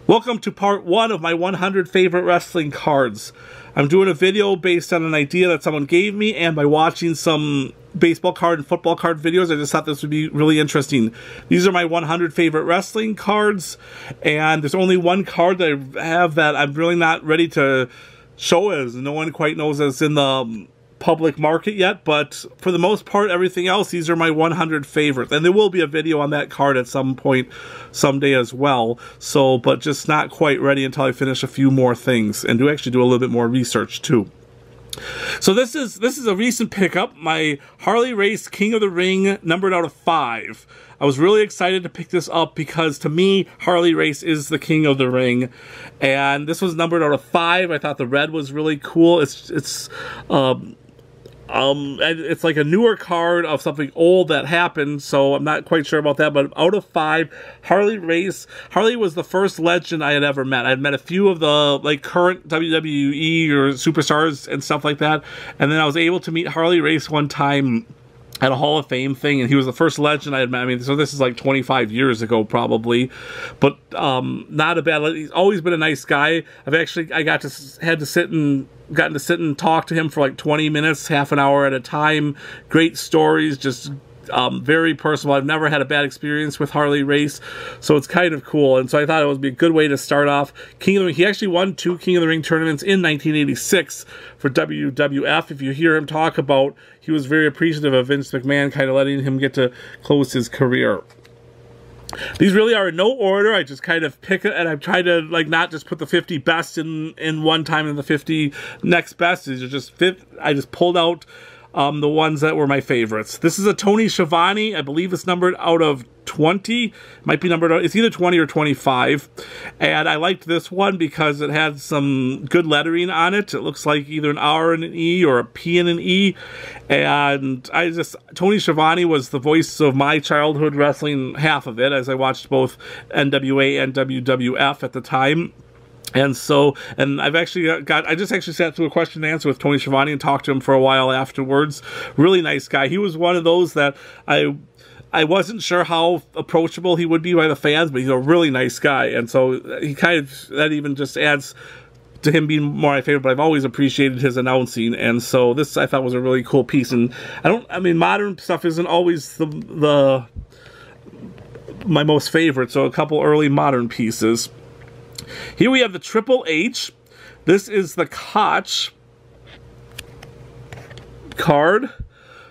Welcome to part 1 of my 100 favorite wrestling cards. I'm doing a video based on an idea that someone gave me, and by watching some baseball card and football card videos, I just thought this would be really interesting. These are my 100 favorite wrestling cards, and there's only one card that I have that I'm really not ready to show, as no one quite knows it's in the public market yet, but for the most part, everything else, these are my 100 favorites, and there will be a video on that card at some point someday as well, so but just not quite ready until I finish a few more things and do a little bit more research too. So this is a recent pickup, my Harley Race King of the Ring, numbered out of 5. I was really excited to pick this up because, to me, Harley Race is the King of the Ring, and this was numbered out of 5. I thought the red was really cool. It's like a newer card of something old that happened, so I'm not quite sure about that, but out of 5, Harley Race. Harley was the first legend I had ever met. I had met a few of the current WWE or superstars and stuff like that, and then I was able to meet Harley Race one time at a Hall of Fame thing, and he was the first legend I had met. I mean, so this is like 25 years ago probably, but not a bad. He's always been a nice guy. I got to sit and talk to him for like 20 minutes, half an hour at a time. Great stories, just very personal. I've never had a bad experience with Harley Race, so it's kind of cool, and so I thought it would be a good way to start off. King of the Ring, he actually won 2 King of the Ring tournaments in 1986 for WWF. If you hear him talk about, he was very appreciative of Vince McMahon kind of letting him get to close his career. These really are in no order. I just kind of pick it, and I've tried to not just put the 50 best in one time and the 50 next best. These are just I just pulled out the ones that were my favorites. This is a Tony Schiavone. I believe it's numbered out of 20. Might be numbered out. It's either 20 or 25. And I liked this one because it had some good lettering on it. It looks like either an R and an E or a P and an E. And Tony Schiavone was the voice of my childhood wrestling, half of it, as I watched both NWA and WWF at the time. And I just actually sat through a question and answer with Tony Schiavone and talked to him for a while afterwards. Really nice guy. He was one of those that I wasn't sure how approachable he would be by the fans, but he's a really nice guy. And so that even just adds to him being more my favorite, but I've always appreciated his announcing. And so this I thought was a really cool piece. And modern stuff isn't always my most favorite, so a couple early modern pieces. Here we have the Triple H. This is the Koch card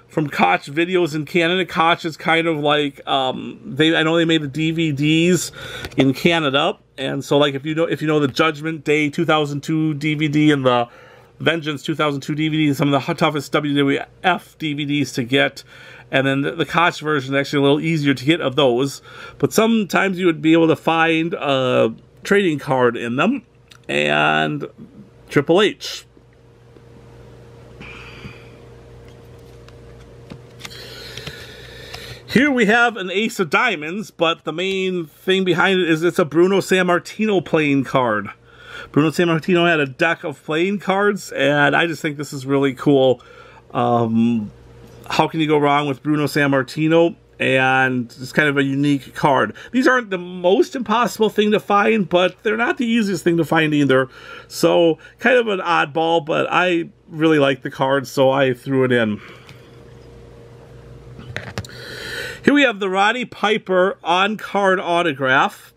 from Koch Videos in Canada. Koch is kind of like I know they made the DVDs in Canada, and so if you know the Judgment Day 2002 DVD and the Vengeance 2002 DVD, some of the toughest WWF DVDs to get. And then the Koch version is actually a little easier to get of those, but sometimes you would be able to find a trading card in them, and Triple H. Here we have an Ace of Diamonds, but the main thing behind it is it's a Bruno Sammartino playing card. Bruno Sammartino had a deck of playing cards, and I just think this is really cool. How can you go wrong with Bruno Sammartino? And it's kind of a unique card. These aren't the most impossible thing to find, but they're not the easiest thing to find either. So kind of an oddball, but I really like the card, so I threw it in. Here we have the Roddy Piper on-card autograph.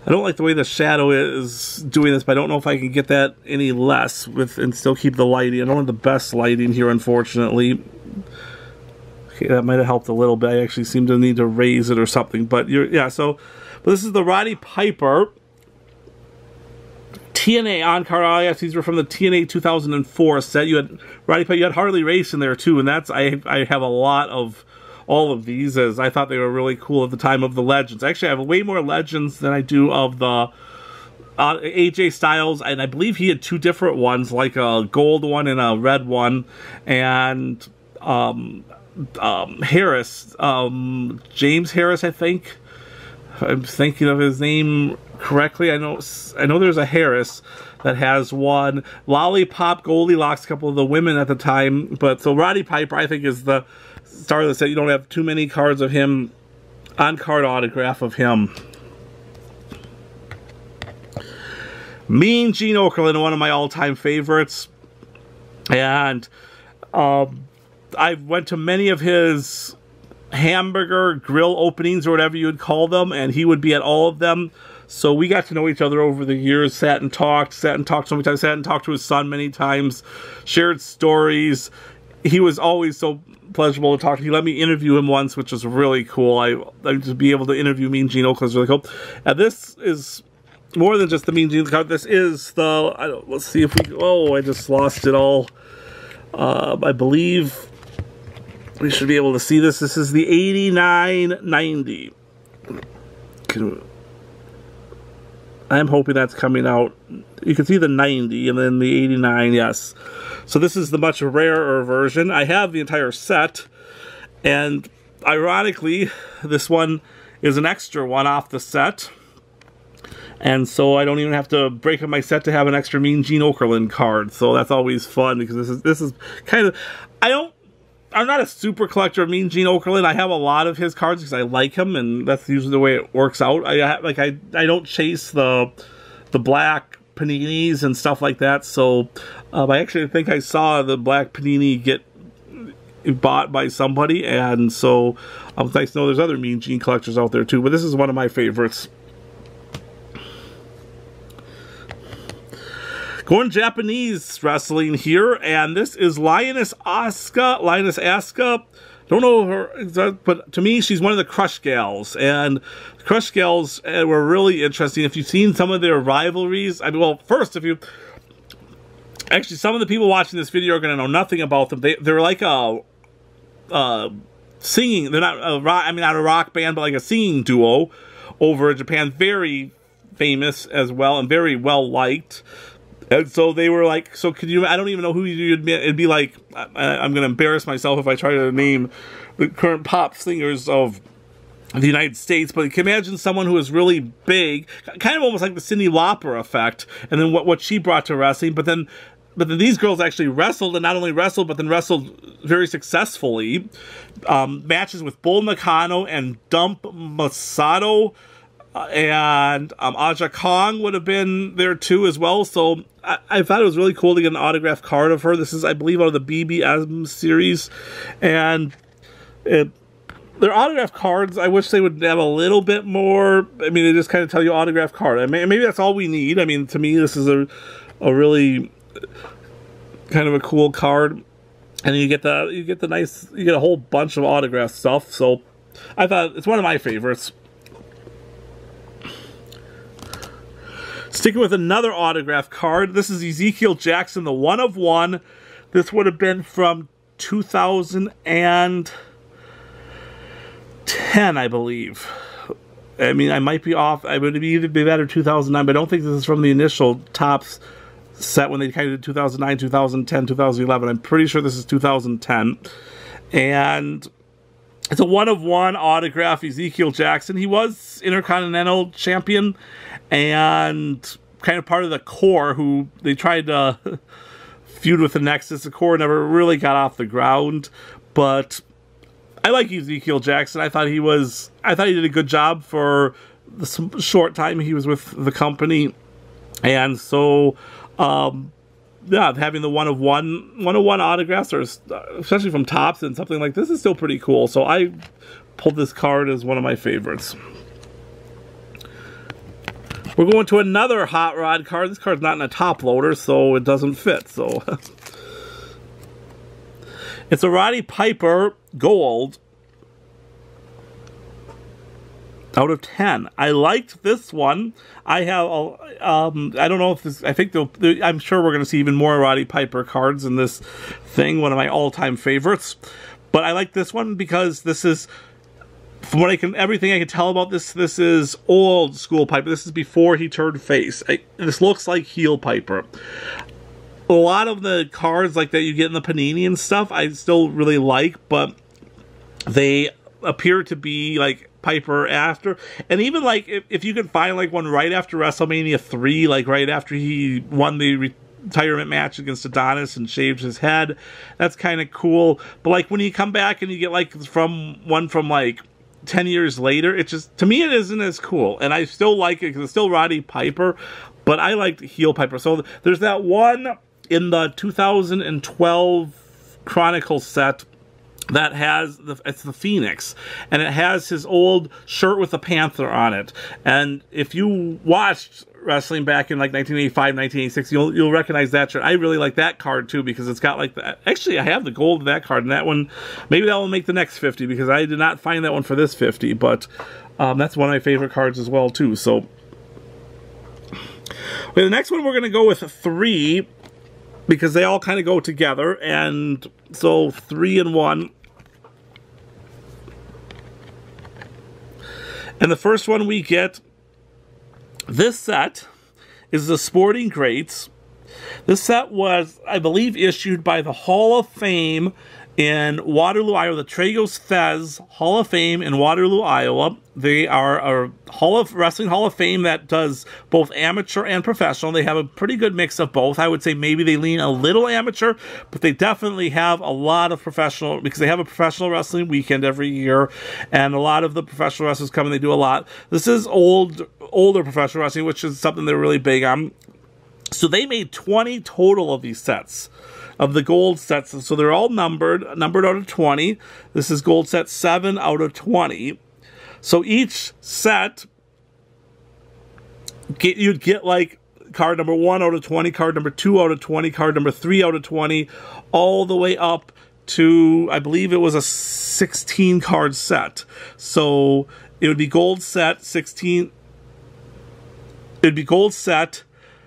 I don't like the way the shadow is doing this, but I don't know if I can get that any less and still keep the lighting. I don't have the best lighting here, unfortunately. Okay, that might have helped a little bit. I actually seem to need to raise it or something. But but this is the Roddy Piper TNA on-card autographs. These were from the TNA 2004 set. You had Roddy Piper, you had Harley Race in there too, and I have a lot of all of these, as I thought they were really cool at the time of the Legends. Actually, I have way more Legends than I do of the AJ Styles, and I believe he had 2 different ones, like a gold one and a red one, and Harris, James Harris, I think. If I'm thinking of his name correctly. I know there's a Harris that has one. Lollipop, Goldilocks, a couple of the women at the time. But so Roddy Piper, I think, is the star of the set. You don't have too many cards of him, on-card autograph of him. Mean Gene Okerlund, one of my all-time favorites. And I went to many of his hamburger grill openings or whatever you would call them, and he would be at all of them. So we got to know each other over the years, sat and talked so many times, sat and talked to his son many times, shared stories. He was always so pleasurable to talk to. He let me interview him once, which was really cool. I to be able to interview Mean Gene Okerlund was really cool. And this is more than just the Mean Gene card. This is the, let's see if we, oh, I just lost it all. I believe we should be able to see this. This is the 8990. I'm hoping that's coming out. You can see the 90 and then the 89, yes. So this is the much rarer version. I have the entire set, and ironically, this one is an extra one off the set. And so I don't even have to break up my set to have an extra Mean Gene Okerlund card. So that's always fun, because this is kind of, I'm not a super collector of Mean Gene Okerlund. I have a lot of his cards because I like him, and that's usually the way it works out. I don't chase the black paninis and stuff like that. So I actually think I saw the black panini get bought by somebody, and so it's nice to know there's other Mean Gene collectors out there too. But this is one of my favorites. Going Japanese wrestling here, and this is Lioness Asuka. Don't know her, but to me, she's one of the Crush Gals, and Crush Gals were really interesting. If you've seen some of their rivalries, I mean, well, first, actually, some of the people watching this video are going to know nothing about them. They're like a singing. They're not a rock. I mean, not a rock band, but like a singing duo over in Japan. Very famous as well, and very well liked. And so they were like, so could you, I don't even know who you'd admit, it'd be like, I'm going to embarrass myself if I try to name the current pop singers of the United States, but you can imagine someone who is really big, kind of almost like the Cyndi Lauper effect, and then what she brought to wrestling, but then these girls actually wrestled, and not only wrestled, but then wrestled very successfully. Matches with Bull Nakano and Dump Masato, and Aja Kong would have been there too as well. So I thought it was really cool to get an autographed card of her. This is, I believe, out of the BBM series, and their autographed cards, I wish they would have a little bit more. I mean, they just kind of tell you autographed card. I mean, maybe that's all we need. I mean, to me, this is a really kind of a cool card, and you get a whole bunch of autographed stuff. So I thought it's one of my favorites. Sticking with another autograph card, this is Ezekiel Jackson, the 1 of 1. This would have been from 2010, I believe. I mean, I might be off. I would either be that or 2009, but I don't think this is from the initial Topps set when they kind of did 2009, 2010, 2011. I'm pretty sure this is 2010. And it's a 1 of 1 autograph, Ezekiel Jackson. He was Intercontinental Champion and kind of part of the Core, who they tried to feud with the Nexus. The Core never really got off the ground, but I like Ezekiel Jackson. I thought he did a good job for the short time he was with the company, and so yeah, having the 1 of 1 autographs, or especially from Topps and something like this, is still pretty cool. So I pulled this card as one of my favorites. We're going to another Hot Rod card. This card's not in a top loader, so it doesn't fit. So it's a Roddy Piper Gold out of 10. I liked this one. I have, I don't know if this, I think I'm sure we're going to see even more Roddy Piper cards in this thing, one of my all-time favorites. But I like this one because this is, from what everything I can tell about this is old school Piper. This is before he turned face. This looks like heel Piper. A lot of the cards like that you get in the Panini and stuff, I still really like, but they appear to be like Piper after. And even like if you can find like one right after WrestleMania 3, like right after he won the retirement match against Adonis and shaved his head, that's kind of cool. But like when you come back and you get like one from like 10 years later, it just, to me, it isn't as cool. And I still like it because it's still Roddy Piper, but I liked Heel Piper. So there's that one in the 2012 Chronicles set that has it's the Phoenix, and it has his old shirt with the Panther on it. And if you watched wrestling back in like 1985, 1986, you'll recognize that shirt. I really like that card too, because it's got like the, actually I have the gold of that card, and that one, maybe that will make the next 50, because I did not find that one for this 50, but that's one of my favorite cards as well too. So okay, the next one we're going to go with 3, because they all kind of go together, and so 3 and 1. And the first one we get, this set is the Sporting Greats. This set was, I believe, issued by the Hall of Fame in Waterloo, Iowa, the Tragos Thez Hall of Fame in Waterloo, Iowa. They are a wrestling Hall of Fame that does both amateur and professional. They have a pretty good mix of both. I would say maybe they lean a little amateur, but they definitely have a lot of professional, because they have a professional wrestling weekend every year, and a lot of the professional wrestlers come and they do a lot. This is older professional wrestling, which is something they're really big on. So they made 20 total of these sets, of the gold sets. So they're all numbered out of 20. This is gold set 7 out of 20. So each set, you'd get like card number 1 out of 20, card number 2 out of 20, card number 3 out of 20, all the way up to, I believe it was a 16 card set. So it would be gold set 16. It'd be gold set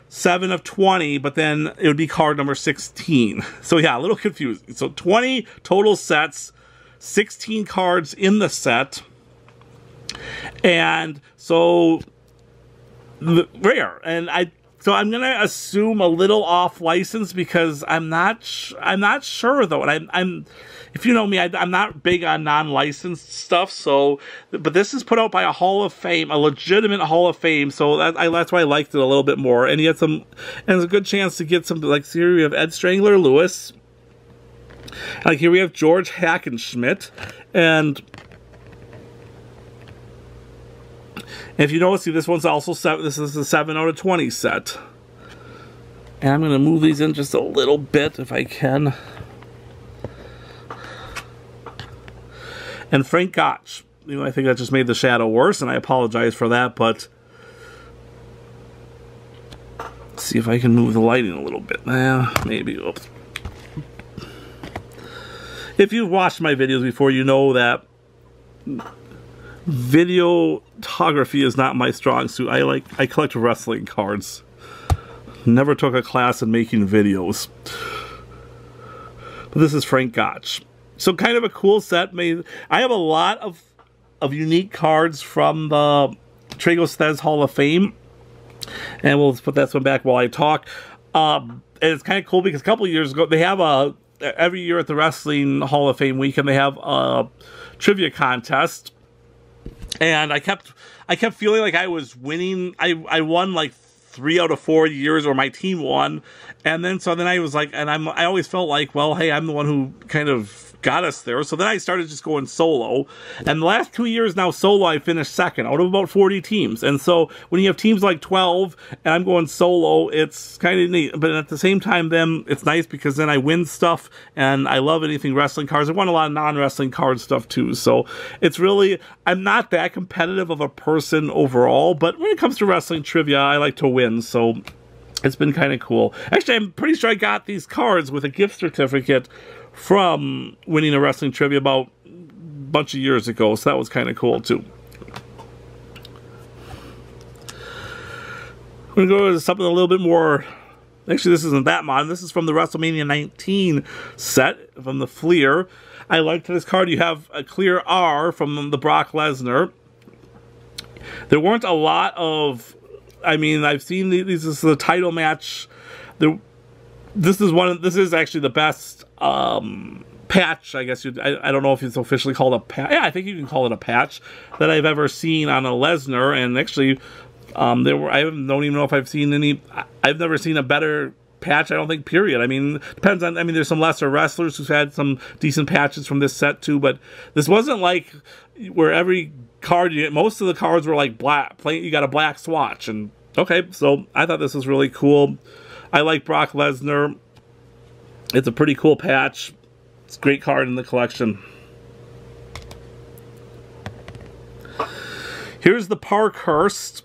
7 of 20, but then it would be card number 16. So yeah, a little confusing. So 20 total sets, 16 cards in the set, and so rare. And so I'm gonna assume a little off license, because I'm not sure though. And I'm if you know me, I'm not big on non-licensed stuff. So, but this is put out by a Hall of Fame, a legitimate Hall of Fame. So that's why I liked it a little bit more. And you had some, and there's a good chance to get some, like here we have Ed Strangler Lewis. Like here we have George Hackenschmidt, and if you notice, see, this one's also 7. This is a 7 out of 20 set. And I'm going to move these in just a little bit if I can. And Frank Gotch. You know, I think that just made the shadow worse, and I apologize for that, but let's see if I can move the lighting a little bit. Maybe. Oops. If you've watched my videos before, you know that videography is not my strong suit. I collect wrestling cards. Never took a class in making videos. But this is Frank Gotch. So kind of a cool set. I have a lot of unique cards from the Tragos Thez Hall of Fame. And we'll put that one back while I talk. And it's kind of cool because a couple of years ago, they have every year at the Wrestling Hall of Fame weekend, they have a trivia contest. And I kept feeling like I was winning. I won like 3 out of 4 years, or my team won. And then I was like, and I always felt like, well, hey, I'm the one who kind of got us there. So then I started just going solo. And the last 2 years now solo, I finished second out of about 40 teams. And so when you have teams like 12 and I'm going solo, it's kind of neat. But at the same time, then it's nice because then I win stuff, and I love anything wrestling cards. I won a lot of non-wrestling card stuff too. So it's really, I'm not that competitive of a person overall, but when it comes to wrestling trivia, I like to win. So it's been kind of cool. Actually, I'm pretty sure I got these cards with a gift certificate from winning a wrestling trivia about a bunch of years ago, so that was kind of cool too. We're going to go to something a little bit more. Actually, this isn't that modern. This is from the WrestleMania 19 set from the Fleer. I liked this card. You have a clear R from the Brock Lesnar. There weren't a lot of, I mean, I've seen these. This is the title match. This is actually the best patch, I guess. I don't know if it's officially called a patch. Yeah, I think you can call it a patch that I've ever seen on a Lesnar. And actually, I don't even know if I've seen any. I've never seen a better patch, I don't think, period. I mean, depends on, I mean, there's some lesser wrestlers who've had some decent patches from this set too, but this wasn't like where every card you get, most of the cards were like black, you got a black swatch, and Okay, so I thought this was really cool. I like Brock Lesnar. It's a pretty cool patch. It's a great card in the collection. Here's the Parkhurst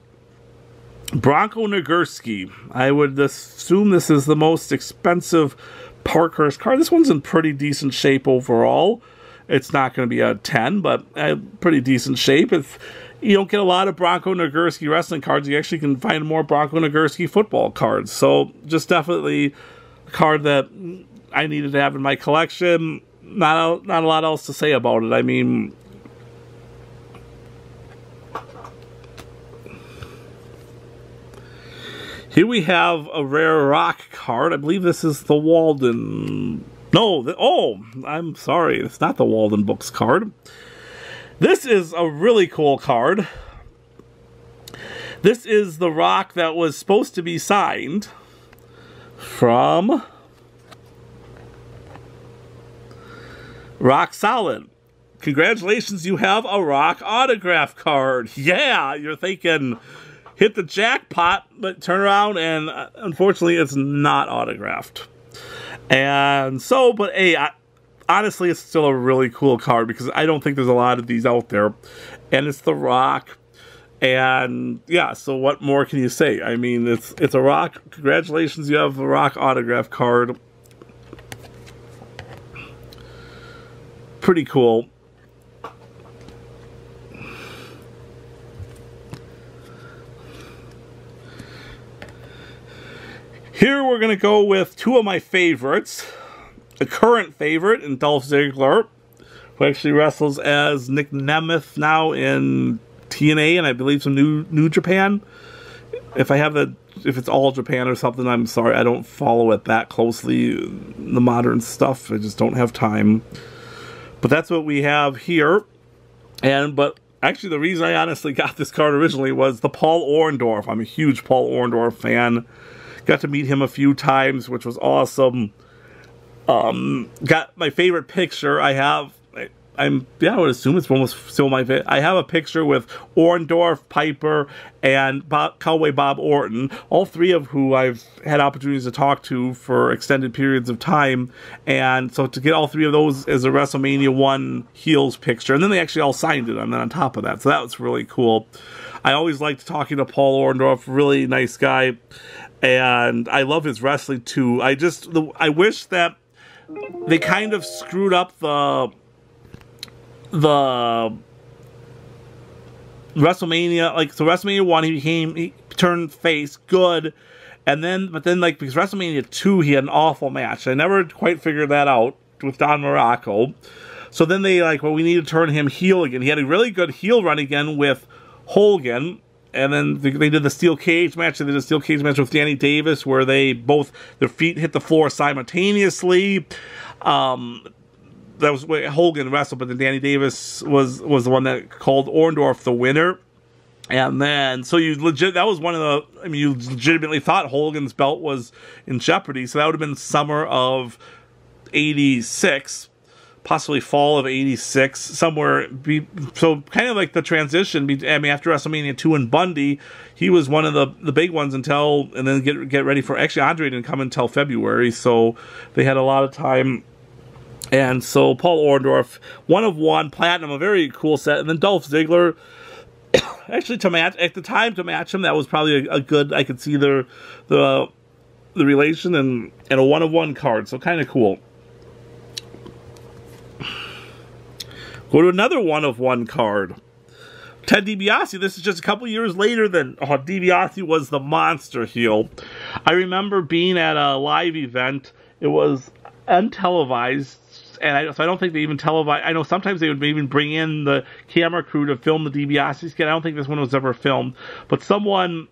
Bronco Nagurski. I would assume this is the most expensive Parkhurst card. This one's in pretty decent shape overall. It's not going to be a 10, but pretty decent shape. You don't get a lot of Bronco Nagurski wrestling cards. You actually can find more Bronco Nagurski football cards. So just definitely a card that I needed to have in my collection. Not a lot else to say about it. I mean, here we have a rare rock card. I believe this is the Walden. No, oh, I'm sorry. It's not the Walden Books card. This is a really cool card. This is the Rock that was supposed to be signed from Rock Solid. Congratulations, you have a Rock autograph card. Yeah, you're thinking hit the jackpot, but turn around and unfortunately it's not autographed. And so, but hey, honestly, it's still a really cool card because I don't think there's a lot of these out there. And it's the Rock. And yeah, so what more can you say? I mean, it's a Rock. Congratulations, you have a Rock autograph card. Pretty cool. Here we're going to go with two of my favorites. A current favorite in Dolph Ziggler, who actually wrestles as Nick Nemeth now in TNA and I believe some New Japan. If it's All Japan or something, I'm sorry, I don't follow it that closely, the modern stuff. I just don't have time. But that's what we have here. But actually, the reason I honestly got this card originally was the Paul Orndorff. I'm a huge Paul Orndorff fan. Got to meet him a few times, which was awesome. Got my favorite picture. I would assume it's almost still my favorite. I have a picture with Orndorff, Piper, and Cowboy Bob Orton, all three of who I've had opportunities to talk to for extended periods of time. And so to get all three of those as a WrestleMania 1 heels picture, and then they actually all signed it on top of that. So that was really cool. I always liked talking to Paul Orndorff, really nice guy. And I love his wrestling too. I wish that they kind of screwed up the WrestleMania, so WrestleMania 1 he turned face, good, but then because WrestleMania 2 he had an awful match. I never quite figured that out with Don Morocco. So then they we need to turn him heel again. He had a really good heel run again with Hogan. And then they did the steel cage match. They did a steel cage match with Danny Davis where their feet hit the floor simultaneously. That was where Hogan wrestled, but then Danny Davis was the one that called Orndorff the winner. And then, so you legitimately thought Hogan's belt was in jeopardy. So that would have been summer of 86. Possibly fall of 86, somewhere. So kind of like the transition. After WrestleMania 2 and Bundy, he was one of the big ones and then get ready for. Actually, Andre didn't come until February, so they had a lot of time. And so Paul Orndorff, 1 of 1 platinum, a very cool set, and then Dolph Ziggler. Actually, to match him, that was probably a good. I could see the relation and a 1 of 1 card, so kind of cool. Go to another 1 of 1 card. Ted DiBiase. This is just a couple years later than DiBiase was the monster heel. I remember being at a live event. It was untelevised, and so I don't think they even televised. I know sometimes they would even bring in the camera crew to film the DiBiase skit. I don't think this one was ever filmed, but someone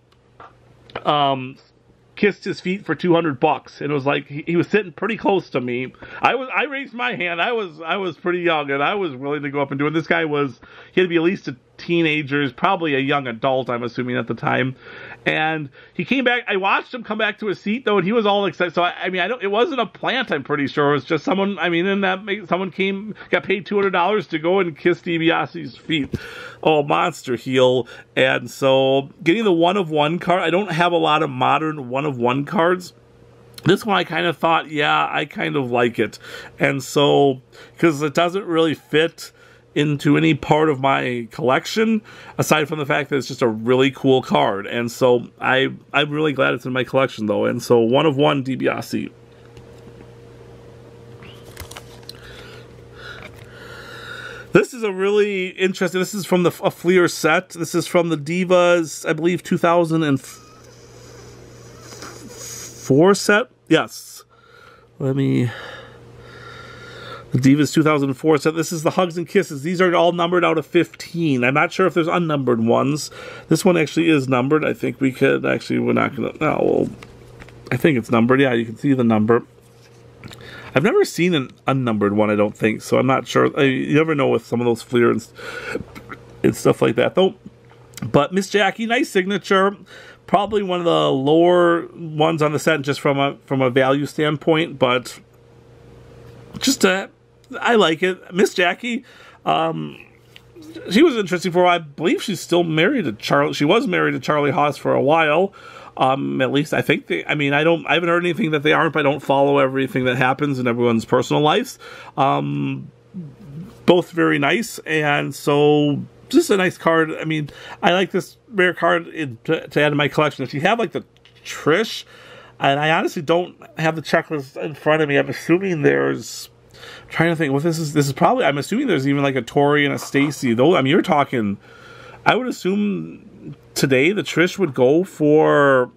kissed his feet for $200, and it was like he was sitting pretty close to me. I raised my hand. I was pretty young, and I was willing to go up and do it. This guy he had to be at least teenager, probably a young adult, I'm assuming at the time. And he came back. I watched him come back to his seat though, and he was all excited. So I mean, it wasn't a plant. I'm pretty sure it was just someone. I mean, someone got paid $200 to go and kiss DiBiase's feet. Oh, monster heel. And so getting the 1-of-1 card. I don't have a lot of modern 1-of-1 cards. This one I kind of thought, yeah, I kind of like it. And so, because it doesn't really fit into any part of my collection, aside from the fact that it's just a really cool card. And so I'm really glad it's in my collection, though. And so 1-of-1 DiBiase. This is a really interesting, this is from a Fleer set. This is from the Divas, I believe, 2004 set. Yes. The Divas 2004 set. This is the Hugs and Kisses. These are all numbered out of 15. I'm not sure if there's unnumbered ones. This one actually is numbered. I think we could, actually, we're not going to, no, well, I think it's numbered. Yeah, you can see the number. I've never seen an unnumbered one, I don't think, so I'm not sure. You never know with some of those Fleer and stuff like that, though. But Miss Jackie, nice signature. Probably one of the lower ones on the set, just from a value standpoint, but just I like it. Miss Jackie, she was interesting for a while. I believe she's still married to Charlie. She was married to Charlie Haas for a while. At least I think I haven't heard anything that they aren't, but I don't follow everything that happens in everyone's personal lives. Both very nice, and so just a nice card. I mean, I like this rare card to add to my collection. If you have like the Trish, and I honestly don't have the checklist in front of me. I'm assuming there's, I'm trying to think, well, this is probably, I'm assuming there's even like a Tori and a Stacy, though. I mean, you're talking, I would assume today the Trish would go for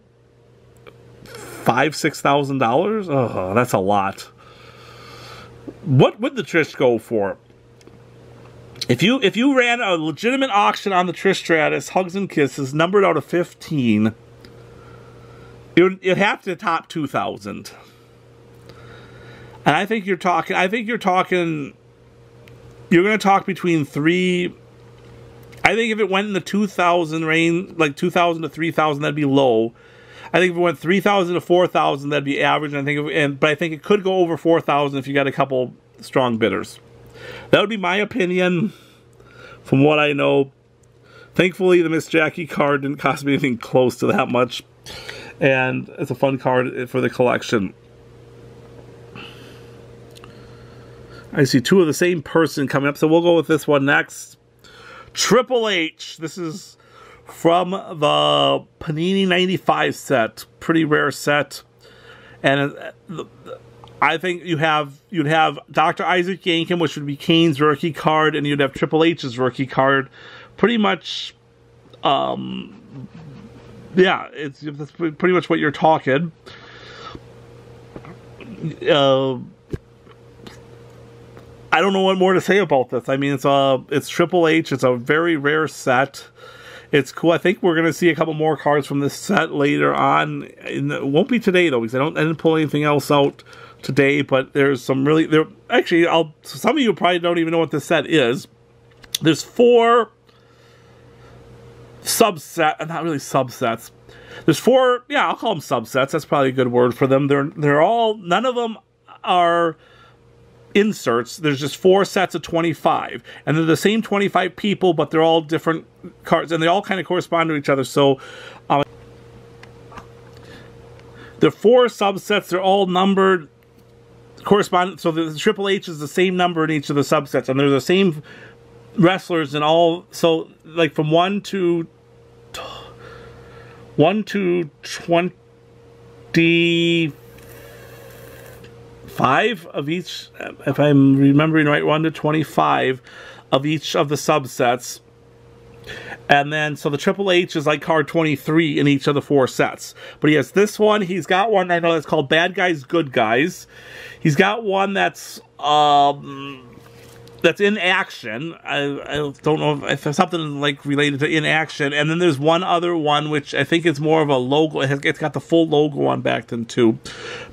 $5,000-$6,000. Oh, that's a lot. What would the Trish go for? If you ran a legitimate auction on the Trish Stratus Hugs and Kisses, numbered out of 15, you'd have to top 2,000. And I think you're talking, you're going to talk between three. I think if it went in the 2,000 range, like 2,000 to 3,000, that'd be low. I think if it went 3,000 to 4,000, that'd be average. And but I think it could go over 4,000 if you got a couple strong bidders. That would be my opinion from what I know. Thankfully, the Miss Jackie card didn't cost me anything close to that much. And it's a fun card for the collection. I see two of the same person coming up, so we'll go with this one next. Triple H. This is from the Panini 95 set. Pretty rare set. And I think you'd have Dr. Isaac Yankem, which would be Kane's rookie card, and you'd have Triple H's rookie card. Pretty much, yeah, that's pretty much what you're talking. I don't know what more to say about this. I mean, it's Triple H. It's a very rare set. It's cool. I think we're going to see a couple more cards from this set later on. It won't be today, though, because I didn't pull anything else out today, but there's some really, actually, some of you probably don't even know what this set is. There's 4 subsets, not really subsets. There's 4, yeah, I'll call them subsets. That's probably a good word for them. They're all, none of them are inserts. There's just 4 sets of 25, and they're the same 25 people, but they're all different cards, and they all kind of correspond to each other. So the 4 subsets, they're all numbered, correspond. So the Triple H is the same number in each of the subsets, and they're the same wrestlers in all. So like from 1 to 25 of each, if I'm remembering right, 1 to 25 of each of the subsets. And then, so the Triple H is like card 23 in each of the 4 sets. But he has this one. He's got one, I know, that's called Bad Guys, Good Guys. He's got one that's in action. I don't know if it's something like related to in action. And then there's one other one, which I think is more of a logo. It's got the full logo on back then too.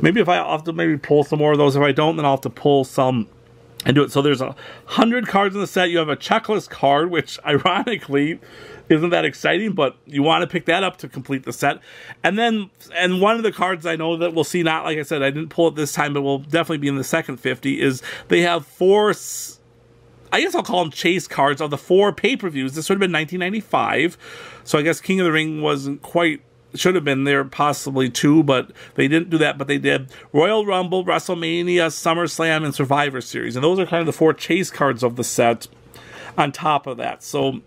Maybe if I'll have to maybe pull some more of those. If I don't, then I'll have to pull some and do it. So there's 100 cards in the set. You have a checklist card, which ironically isn't that exciting, but you want to pick that up to complete the set. And then, and one of the cards I know that we'll see, not like I said, I didn't pull it this time, but will definitely be in the second 50, is they have 4, I guess I'll call them chase cards of the 4 pay-per-views. This would have been 1995. So I guess King of the Ring wasn't quite, should have been there, possibly 2, but they didn't do that, but they did Royal Rumble, WrestleMania, SummerSlam, and Survivor Series. And those are kind of the 4 chase cards of the set on top of that. So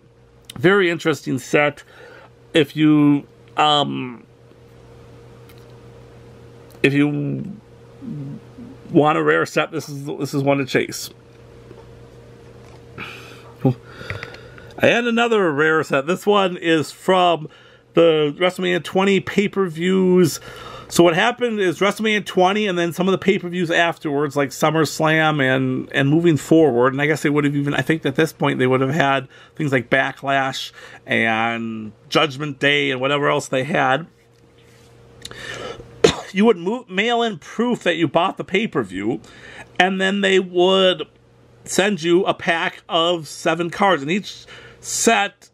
very interesting set. If you want a rare set, this is one to chase. I had another rare set. This one is from the WrestleMania 20 pay-per-views. So what happened is WrestleMania 20 and then some of the pay-per-views afterwards, like SummerSlam and moving forward, and I guess they would have even, I think at this point they would have had things like Backlash and Judgment Day and whatever else they had. You would mail in proof that you bought the pay-per-view, and then they would send you a pack of 7 cards, and each set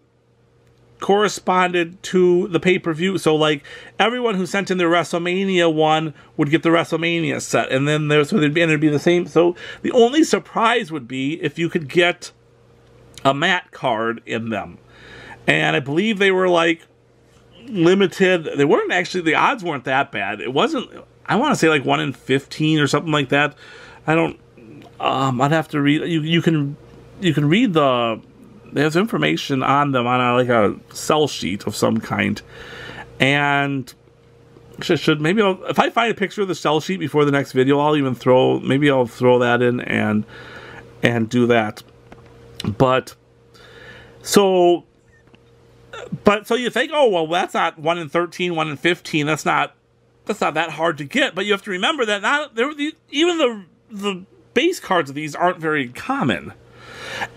corresponded to the pay-per-view. So like everyone who sent in their WrestleMania one would get the WrestleMania set, and then there'd be the same. So the only surprise would be if you could get a Matt card in them, and I believe they were like limited. They weren't actually, the odds weren't that bad. It wasn't, I want to say like 1 in 15 or something like that. I don't. I'd have to read. You can read there's information on them on like a sell sheet of some kind, and maybe if I find a picture of the sell sheet before the next video, I'll throw that in and do that. But so you think, oh well, that's not 1 in 13, 1 in 15. That's not that hard to get. But you have to remember that even the base cards of these aren't very common.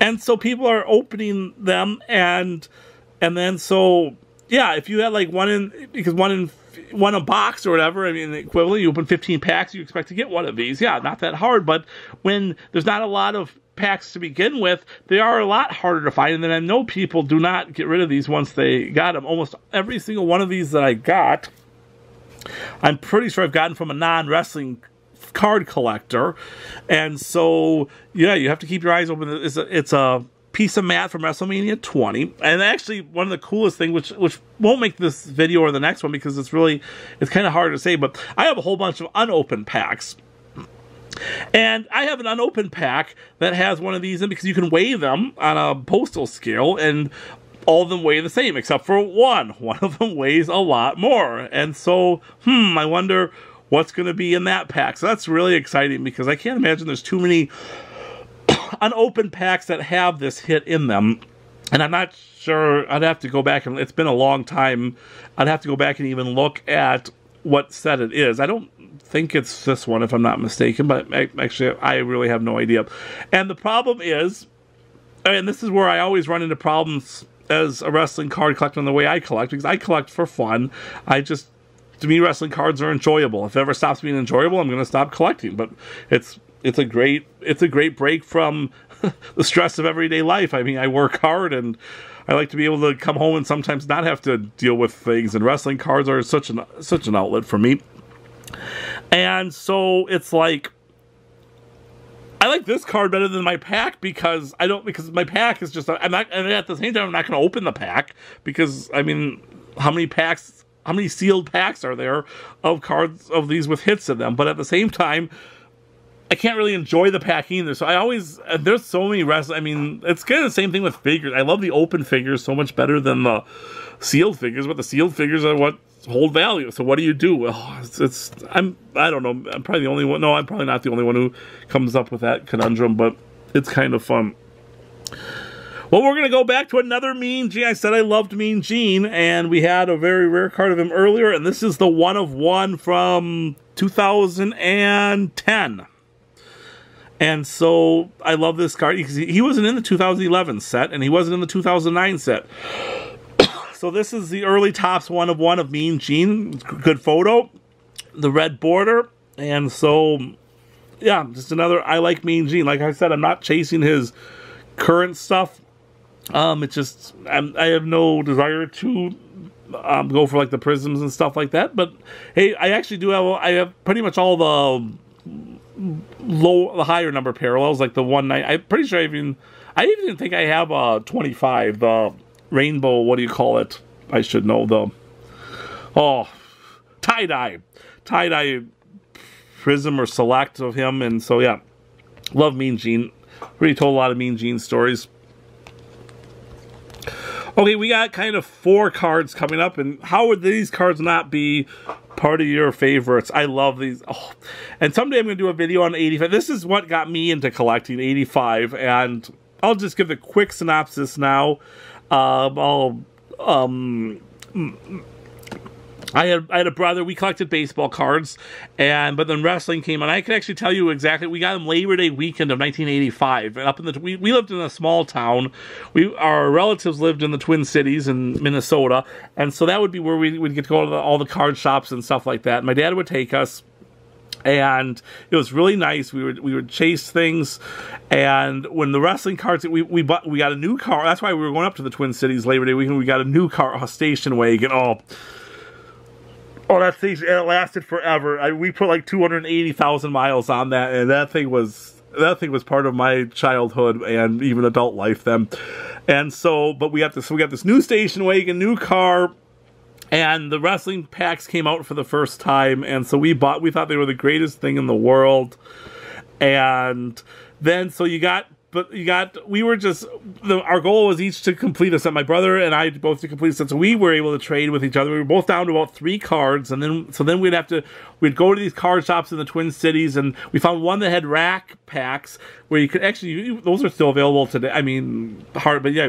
And so people are opening them, and then so yeah, if you had like one a box or whatever, I mean the equivalent, you open 15 packs, you expect to get one of these. Yeah, not that hard, but when there's not a lot of packs to begin with, they are a lot harder to find. And then I know people do not get rid of these once they got them. Almost every single one of these that I got, I'm pretty sure I've gotten from a non-wrestling card collector. And so yeah, you have to keep your eyes open. It's a piece of Matt from WrestleMania 20, and actually one of the coolest things, which won't make this video or the next one because it's kind of hard to say, but I have a whole bunch of unopened packs, and I have an unopened pack that has one of these in because you can weigh them on a postal scale, and all of them weigh the same except for one of them weighs a lot more. And so I wonder what's going to be in that pack. So that's really exciting because I can't imagine there's too many unopened packs that have this hit in them. And I'm not sure, I'd have to go back, and it's been a long time, I'd have to go back and even look at what set it is. I don't think it's this one if I'm not mistaken, but actually I really have no idea. And the problem is, and this is where I always run into problems as a wrestling card collector in the way I collect, because I collect for fun. To me, wrestling cards are enjoyable. If it ever stops being enjoyable, I'm going to stop collecting. But it's a great break from the stress of everyday life. I mean, I work hard, and I like to be able to come home and sometimes not have to deal with things. And wrestling cards are such an outlet for me. And so it's like, I like this card better than my pack because my pack is just, and at the same time I'm not going to open the pack because I mean, how many sealed packs are there of cards of these with hits in them? But at the same time, I can't really enjoy the pack either. So there's so many I mean, it's kind of the same thing with figures. I love the open figures so much better than the sealed figures, but the sealed figures are what hold value. So what do you do? Well, I don't know. I'm probably the only one. No, I'm probably not the only one who comes up with that conundrum, but it's kind of fun. Well, we're going to go back to another Mean Gene. I said I loved Mean Gene, and we had a very rare card of him earlier, and this is the 1 of 1 from 2010. And so I love this card because he wasn't in the 2011 set, and he wasn't in the 2009 set. So this is the early Topps 1 of 1 of Mean Gene. Good photo. The red border. And so yeah, just another. I like Mean Gene. Like I said, I'm not chasing his current stuff. It's just I have no desire to go for like the prisms and stuff like that. But hey, I actually do have. I have pretty much all the higher number parallels, like the 190. I'm pretty sure I even think I have a 25, the rainbow. What do you call it? I should know the tie-dye prism or select of him. And so yeah, love Mean Gene. Really told a lot of Mean Gene stories. Okay, we got kind of 4 cards coming up, and how would these cards not be part of your favorites? I love these. Oh. And someday I'm going to do a video on 85. This is what got me into collecting 85, and I'll just give the quick synopsis now. I had a brother. We collected baseball cards, but then wrestling came on. I can actually tell you exactly. We got them Labor Day weekend of 1985, and up in we lived in a small town. Our relatives lived in the Twin Cities in Minnesota, and so that would be where we would get to go to all the card shops and stuff like that. My dad would take us, and it was really nice. We would chase things, and when the wrestling cards, we got a new car. That's why we were going up to the Twin Cities Labor Day weekend. We got a new car, a station wagon. Oh, that thing, it lasted forever. We put like 280,000 miles on that, and that thing was part of my childhood and even adult life then. And so, but we got this new station wagon, new car, and the wrestling packs came out for the first time, and so we thought they were the greatest thing in the world. And then, so our goal was each to complete a set. My brother and I both to complete a set, so we were able to trade with each other. We were both down to about 3 cards, and then we'd go to these card shops in the Twin Cities, and we found one that had rack packs where you could actually, those are still available today. I mean, hard, but yeah,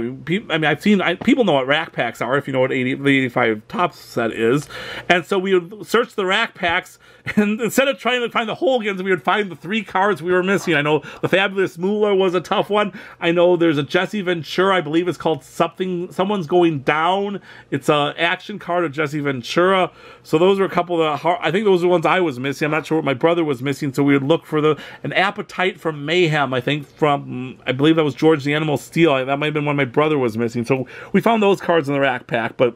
people know what rack packs are, if you know what the 85 Topps set is. And so we would search the rack packs, and instead of trying to find the Holigans, we would find the 3 cards we were missing. I know the Fabulous Moolah was a tough one. I know there's a Jesse Ventura, I believe it's called Someone's Going Down. It's an action card of Jesse Ventura. So those were a couple of I think those are the ones I was missing. I'm not sure what my brother was missing, so we would look for an Appetite for Mayhem, I think, I believe that was George the Animal Steel. That might have been one my brother was missing. So we found those cards in the rack pack, but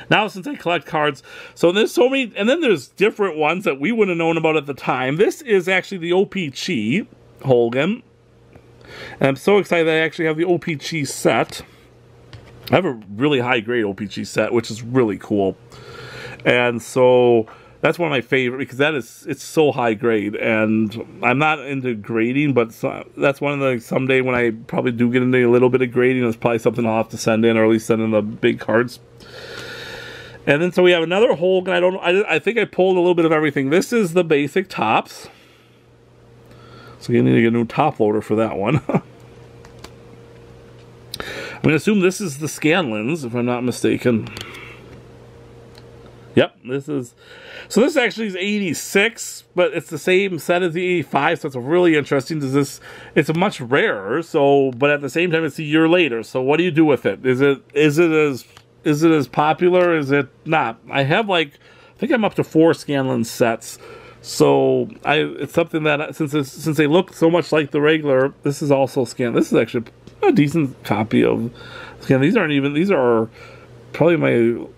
now since I collect cards, so there's so many, and then there's different ones that we wouldn't have known about at the time. This is actually the O-Pee-Chee Hogan, and I'm so excited that I actually have the O-Pee-Chee set. I have a really high grade O-Pee-Chee set, which is really cool, and so that's one of my favorite, because it's so high grade, and I'm not into grading, but that's one of the, someday when I probably do get into a little bit of grading, it's probably something I'll have to send in, or at least send in the big cards. And then so we have another Hogan. I think I pulled a little bit of everything. This is the basic Topps, so you need to get a new top loader for that one. I'm going to assume this is the Scanlons, if I'm not mistaken. Yep, this actually is 86, but it's the same set as the 85, so it's really interesting. It's a much rarer, but at the same time it's a year later. So what do you do with it? Is it as popular? Is it not? I think I'm up to 4 Scanlon sets. So it's something that since they look so much like the regular, this is also Scanlon. This is actually a decent copy of Scanlon. These are probably my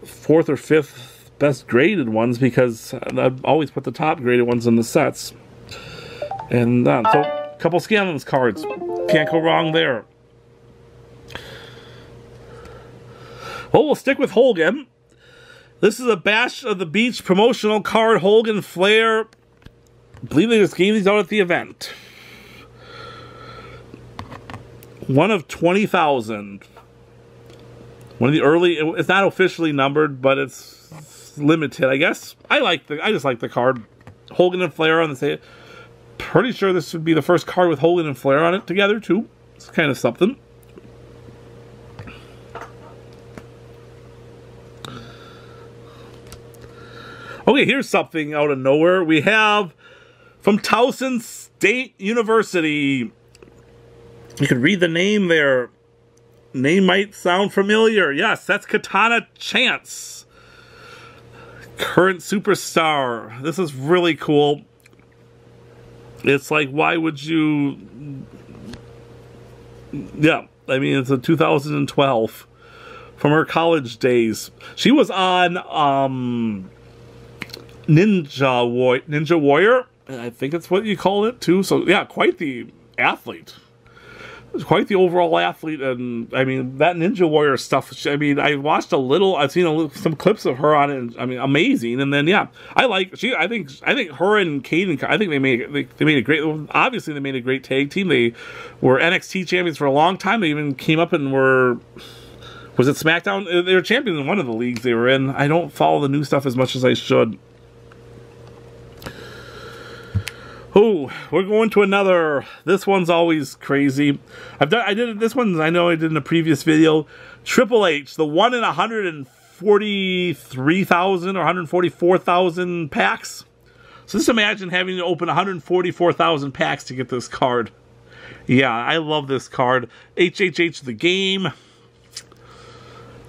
4th or 5th best graded ones, because I've always put the top graded ones in the sets. And so a couple Scanlon's cards, can't go wrong there. Well, we'll stick with Hogan. This is a Bash of the Beach promotional card, Hogan Flair. I believe they just gave these out at the event. One of 20,000. One of the early, it's not officially numbered, but it's limited, I guess. I just like the card. Hogan and Flair on the side. Pretty sure this would be the first card with Hogan and Flair on it together too. It's kind of something. Okay, here's something out of nowhere. We have from Towson State University. You can read the name there. Name might sound familiar. Yes, that's Katana Chance. Current superstar. This is really cool. It's like, why would you? Yeah, I mean, it's a 2012 from her college days. She was on Ninja Warrior. I think it's what you call it too. So yeah, quite the athlete. Quite the overall athlete, and I mean that Ninja Warrior stuff. I mean, I watched a little. I've seen some clips of her on it. And, I mean, amazing. And then yeah, I think her and Kayden. I think they made a great. Obviously, they made a great tag team. They were NXT champions for a long time. They even came up and were. Was it SmackDown? They were champions in one of the leagues they were in. I don't follow the new stuff as much as I should. Oh, we're going to another. This one's always crazy. I did this one. I know I did in a previous video. Triple H, the 1 in 143,000 or 144,000 packs. So just imagine having to open 144,000 packs to get this card. Yeah, I love this card. HHH the game.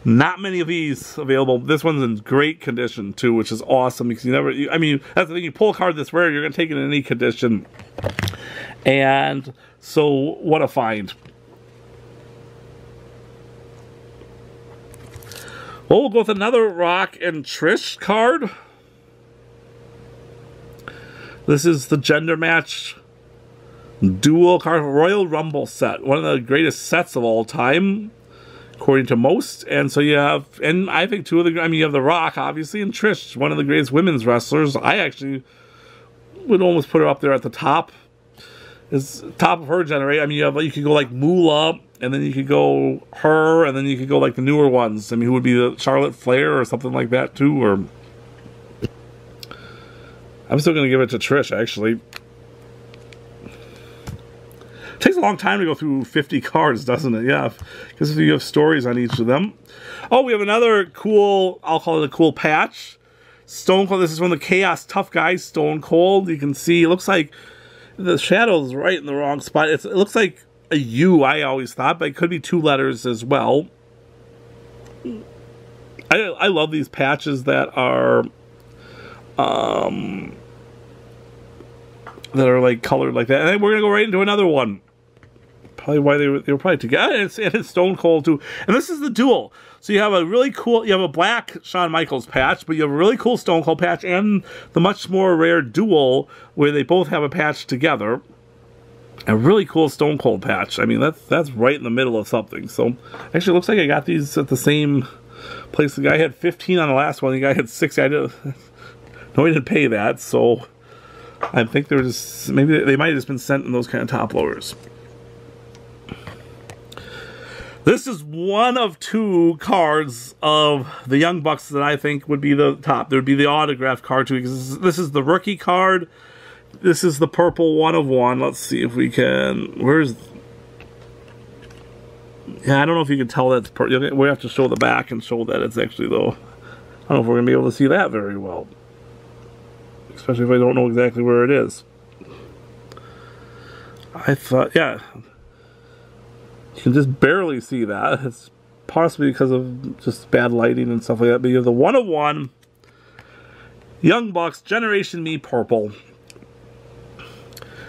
Not many of these available. This one's in great condition too, which is awesome because you never. I mean, that's the thing. You pull a card this rare, you're gonna take it in any condition. And so, what a find! Well, we'll go with another Rock and Trish card. This is the gender match dual card Royal Rumble set, one of the greatest sets of all time, according to most. And so you have, and I think two of the, I mean, you have The Rock, obviously, and Trish, one of the greatest women's wrestlers. I actually would almost put her up there at the top. Is top of her generation. I mean, you could go like Moolah, and then you could go her, and then you could go like the newer ones. I mean, who would be the Charlotte Flair or something like that too? Or I'm still going to give it to Trish, actually. Takes a long time to go through 50 cards, doesn't it? Yeah, because you have stories on each of them. Oh, we have another cool, I'll call it a cool patch. Stone Cold, this is one of the Chaos Tough Guys, Stone Cold. You can see, it looks like the shadow is right in the wrong spot. It looks like a U, I always thought, but it could be two letters as well. I love these patches that are like colored like that. And then we're going to go right into another one. Probably why they were probably together. And it's Stone Cold too. And this is the dual. So you have a really cool, you have a black Shawn Michaels patch, but you have a really cool Stone Cold patch and the much more rare dual where they both have a patch together. A really cool Stone Cold patch. I mean, that's right in the middle of something. So actually, it looks like I got these at the same place. The guy had 15 on the last one. The guy had 60. I didn't. No, he didn't pay that. So I think they're just, maybe they might have just been sent in those kind of top loaders. This is one of two cards of the Young Bucks that I think would be the top. There would be the autograph card too, because this is the rookie card. This is the purple 1 of 1. Let's see if we can. Where's? Yeah, I don't know if you can tell that's purple. We have to show the back and show that it's actually though. I don't know if we're gonna be able to see that very well, especially if I don't know exactly where it is. I thought, yeah. You can just barely see that. It's possibly because of just bad lighting and stuff like that. But you have the 1 of 1 Young Bucks Generation Me purple.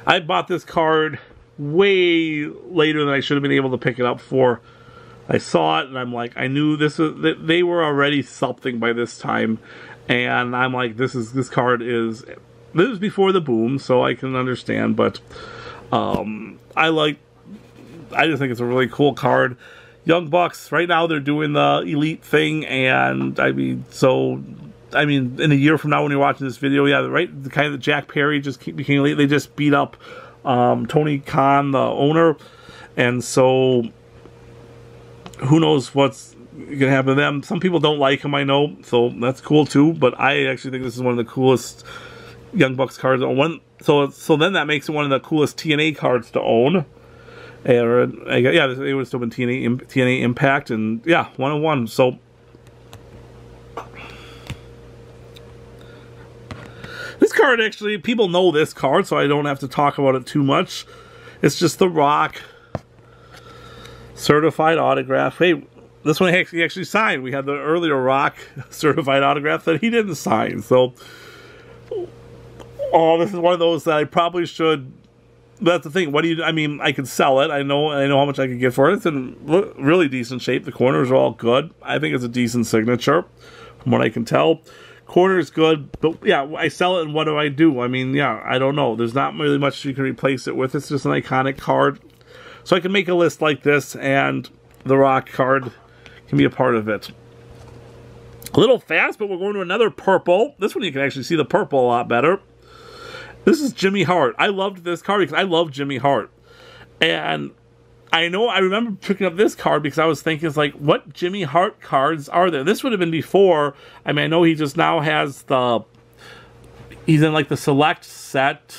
I bought this card way later than I should have been able to pick it up for. I saw it and I'm like, I knew this was, they were already something by this time, and I'm like, this card is, this was before the boom, so I can understand. But I just think it's a really cool card. Young Bucks, right now they're doing the elite thing, and I mean, in a year from now when you're watching this video, yeah, right, the kind of Jack Perry just became elite. They just beat up Tony Khan, the owner, and so who knows what's gonna happen to them. Some people don't like him, I know, so that's cool too. But I actually think this is one of the coolest Young Bucks cards. So then that makes it one of the coolest TNA cards to own. And yeah, it would have still been TNA Impact, and yeah, 1 of 1. So this card, actually, people know this card, so I don't have to talk about it too much. It's just the Rock certified autograph. Hey, this one he actually signed. We had the earlier Rock certified autograph that he didn't sign. So Oh, this is one of those that I probably should. That's the thing. What do you? I mean, I could sell it. I know how much I could get for it. It's in really decent shape. The corners are all good. I think it's a decent signature, from what I can tell. Corner is good, but yeah, I sell it, and what do? I mean, yeah, I don't know. There's not really much you can replace it with. It's just an iconic card. So I can make a list like this, and the Rock card can be a part of it. A little fast, but we're going to another purple. This one you can actually see the purple a lot better. This is Jimmy Hart. I loved this card because I love Jimmy Hart. And I remember picking up this card because I was thinking, it's like, what Jimmy Hart cards are there? This would have been before. I mean, I know he just now has he's in like the select set.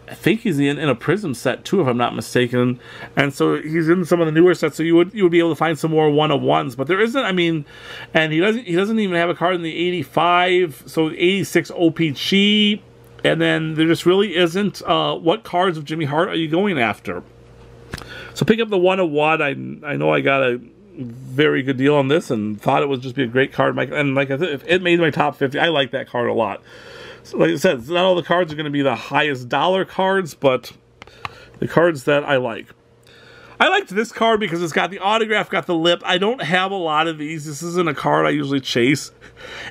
I think he's in a Prism set too, if I'm not mistaken. And so he's in some of the newer sets, so you would be able to find some more 1-of-1s. But there isn't, I mean, and he doesn't even have a card in the 85, so 86 OPG. And then there just really isn't. What cards of Jimmy Hart are you going after? So pick up the 1-of-1. I know I got a very good deal on this and thought it would just be a great card. And like I said, it made my top 50. I like that card a lot. So like I said, not all the cards are going to be the highest dollar cards, but the cards that I like. I liked this card because it's got the autograph, got the lip. I don't have a lot of these. This isn't a card I usually chase.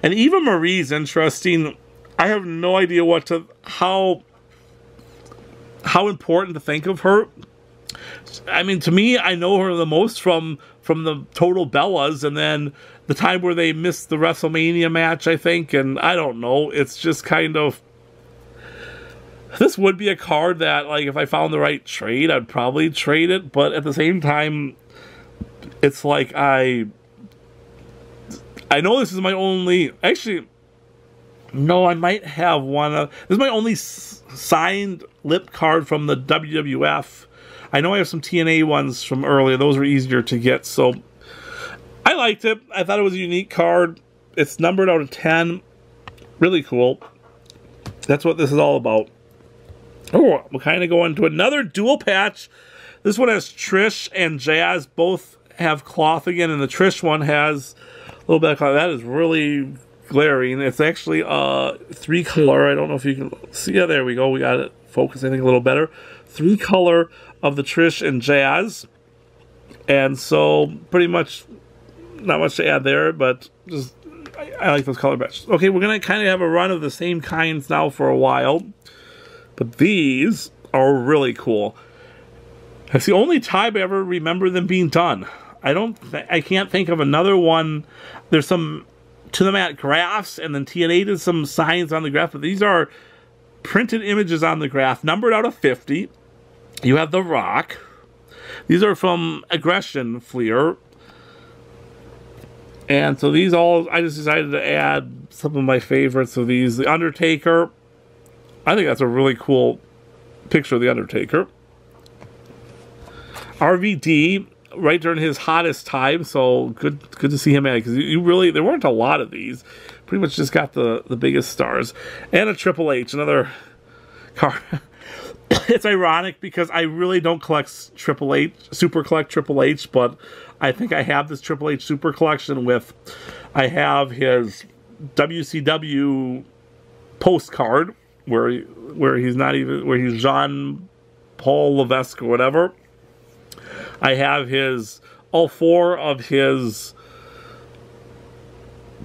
And Eva Marie's interesting. I have no idea how important to think of her. I mean, to me, I know her the most from the Total Bellas, and then the time where they missed the WrestleMania match, I think, and I don't know. It's just kind of... This would be a card that, like, if I found the right trade, I'd probably trade it, but at the same time, it's like I know this is my only... Actually... No, I might have one. This is my only signed lip card from the WWF. I know I have some TNA ones from earlier. Those were easier to get, so I liked it. I thought it was a unique card. It's numbered out of 10. Really cool. That's what this is all about. Oh, we'll kind of go into another dual patch. This one has Trish and Jazz. Both have cloth again, and the Trish one has a little bit of cloth. That is really... glaring. It's actually 3-color. I don't know if you can see. Yeah, there we go. We got it focused, I think, a little better. 3-color of the Trish and Jazz. And so, pretty much, not much to add there, but just, I like those color matches. Okay, we're going to kind of have a run of the same kinds now for a while. But these are really cool. That's the only time I ever remember them being done. I can't think of another one. There's some to the mat graphs, and then TNA did some signs on the graph, but these are printed images on the graph, numbered out of 50. You have The Rock. These are from Aggression Fleer. And so these all, I just decided to add some of my favorites of these. The Undertaker. I think that's a really cool picture of The Undertaker. RVD. Right during his hottest time, so good to see him at it, because there weren't a lot of these. Pretty much just got the biggest stars. And a Triple H, another card. It's ironic because I really don't collect Triple H, super collect Triple H, but I think I have this Triple H super collection I have his WCW postcard where he's Jean Paul Levesque or whatever. I have all 4 of his